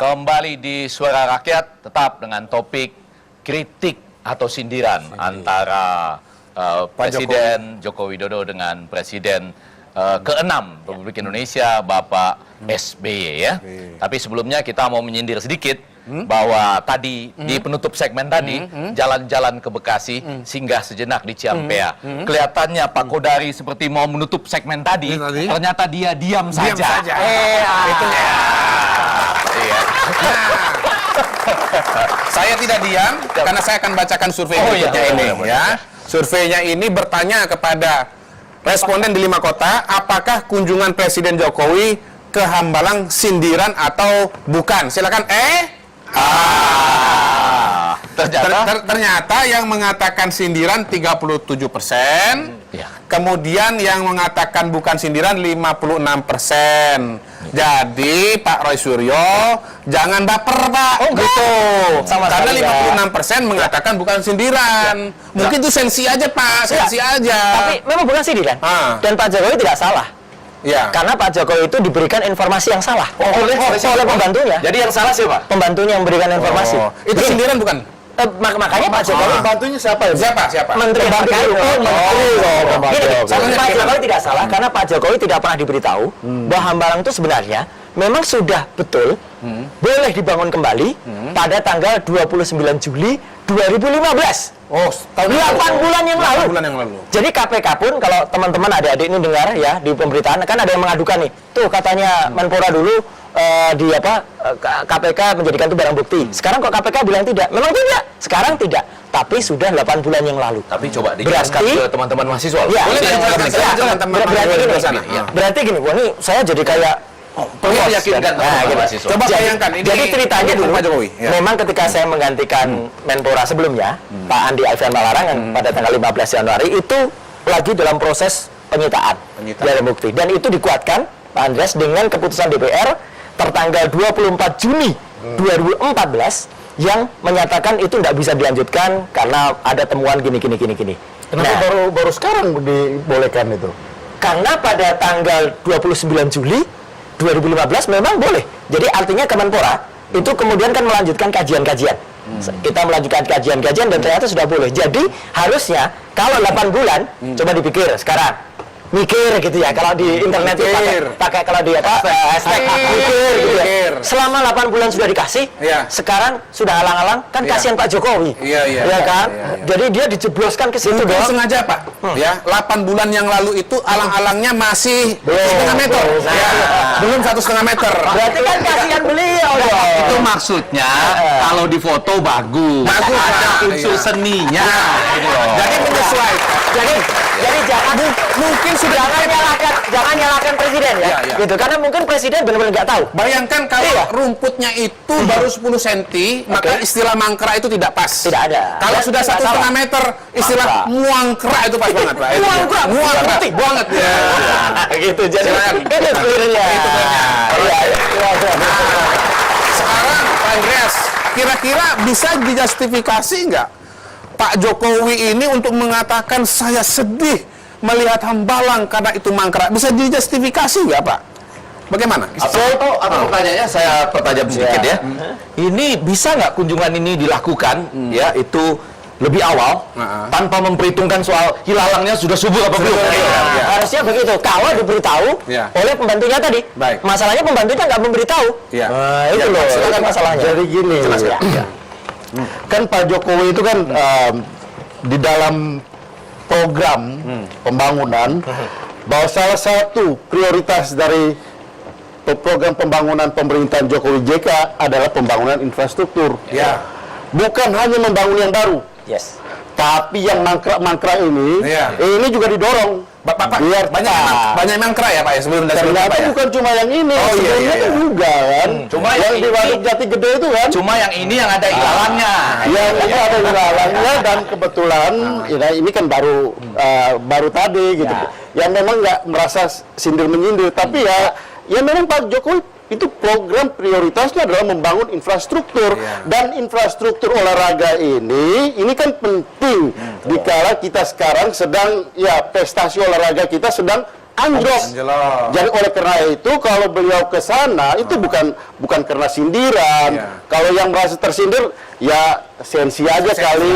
Kembali di Suara Rakyat, tetap dengan topik kritik atau sindiran antara Presiden Joko Widodo dengan Presiden ke-6 Republik Indonesia, Bapak SBY ya. Tapi sebelumnya kita mau menyindir sedikit bahwa tadi di penutup segmen tadi jalan-jalan ke Bekasi singgah sejenak di Ciampea. Kelihatannya Pak Kodari seperti mau menutup segmen tadi, ternyata dia diam saja. Itu ya. Iya. Saya tidak diam karena saya akan bacakan survei berikutnya ini ya. Surveinya ini bertanya kepada responden di 5 kota, apakah kunjungan Presiden Jokowi ke Hambalang sindiran atau bukan? Silakan. Ternyata yang mengatakan sindiran 37%, kemudian yang mengatakan bukan sindiran 56%. Jadi Pak Roy Suryo jangan baper Pak, gitu. Karena 56% mengatakan bukan sindiran. Mungkin itu sensi aja Pak, sensi aja. Tapi memang bukan sindiran. Dan Pak Jokowi tidak salah. Ya. Karena Pak Jokowi itu diberikan informasi yang salah oleh pembantunya. Jadi yang salah siapa? Pembantunya yang memberikan informasi. Itu sindiran bukan? Makanya Pak Jokowi pembantunya siapa? Siapa? Menteri yang terkait. Pak Jokowi tidak salah karena Pak Jokowi tidak pernah diberitahu bahwa Hambalang itu sebenarnya memang sudah betul boleh dibangun kembali pada tanggal 29 Juli 2015. Oh, 8 bulan yang lalu. Jadi KPK pun kalau teman-teman adik-adik ini dengar ya di pemberitaan kan ada yang mengadukan nih. Tuh katanya Menpora dulu KPK menjadikan itu barang bukti. Sekarang kok KPK bilang tidak? Memang tidak. Sekarang tidak. Tapi sudah 8 bulan yang lalu. Tapi coba dijelaskan ke teman-teman mahasiswa. Ya, berarti gini, wah ini saya jadi kayak meyakinkan mahasiswa. Coba bayangkan ini. Jadi ceritanya dulu, Pak Jokowi. memang ketika saya menggantikan Menpora sebelumnya, Pak Andi Alfian Malarangan pada tanggal 15 Januari itu lagi dalam proses penyitaan barang bukti. Dan itu dikuatkan Pak Andreas dengan keputusan DPR tertanggal 24 Juni 2014 yang menyatakan itu tidak bisa dilanjutkan karena ada temuan gini. Kenapa baru sekarang dibolehkan itu? Karena pada tanggal 29 Juli 2015 memang boleh. Jadi artinya Kemenpora itu kemudian kan melanjutkan kajian-kajian. Kita melanjutkan kajian-kajian dan ternyata sudah boleh. Jadi harusnya kalau 8 bulan, coba dipikir sekarang. Mikir gitu ya, kalau di internet itu pakai kalau di hashtag mikir gitu ya. Selama 8 bulan sudah dikasih, sekarang sudah halang-halang, kan kasihan Pak Jokowi. Ya kan? Jadi dia dijebloskan ke situ doang. Sengaja Pak. Ya, 8 bulan yang lalu itu alang-alangnya masih 1,5 meter. Belum 1,5 meter. Berarti kan kasihan beliau dong. Itu maksudnya kalau di foto bagus. Ada unsur seninya. Jadi menyesuaikan. Jadi mungkin sudah jangan nyalakan presiden ya. Gitu. Karena mungkin presiden benar-benar nggak tahu. Bayangkan kalau rumputnya itu baru 10 cm, maka istilah mangkrak itu tidak pas. Tidak ada. Kalau sudah 1,5 meter, istilah muangkrak itu pas banget, Pak. Muangkrak. Banget ya. Gitu. Jadi itu clearnya. Sekarang Pak Andreas, kira-kira bisa dijustifikasi nggak Pak Jokowi ini untuk mengatakan saya sedih melihat Hambalang karena itu mangkrak? Bisa dijustifikasi nggak Pak? Bagaimana? Atau pertanyaannya saya pertajam sedikit ya. Ini bisa nggak kunjungan ini dilakukan ya itu lebih awal tanpa memperhitungkan soal hilalangnya sudah subur apa belum? Harusnya begitu. Kalau diberitahu oleh pembantunya tadi. Masalahnya pembantunya nggak memberitahu. Itu loh. Silakan masalahnya. Jadi gini. Kan Pak Jokowi itu kan di dalam program pembangunan bahwa salah satu prioritas dari program pembangunan pemerintahan Jokowi JK adalah pembangunan infrastruktur. Bukan hanya membangun yang baru, tapi yang mangkrak ini juga didorong. Biar banyak mangkrak ya Pak ya sebelum ternyata bukan cuma yang ini, sebelumnya juga kan. Cuma yang di Waduk Jati Gede itu kan. Cuma yang ini yang ada ilalannya. Yang ini ada ilalannya dan kebetulan ini kan baru tadi gitu. Yang memang nggak merasa sindir menyindir, tapi ya memang Pak Jokowi itu program prioritasnya adalah membangun infrastruktur dan infrastruktur olahraga ini kan penting dikala kita sekarang sedang prestasi olahraga kita sedang anjlok. Anjlok. Jadi oleh karena itu kalau beliau ke sana itu bukan karena sindiran. Iya. Kalau yang merasa tersindir ya sensi aja kali.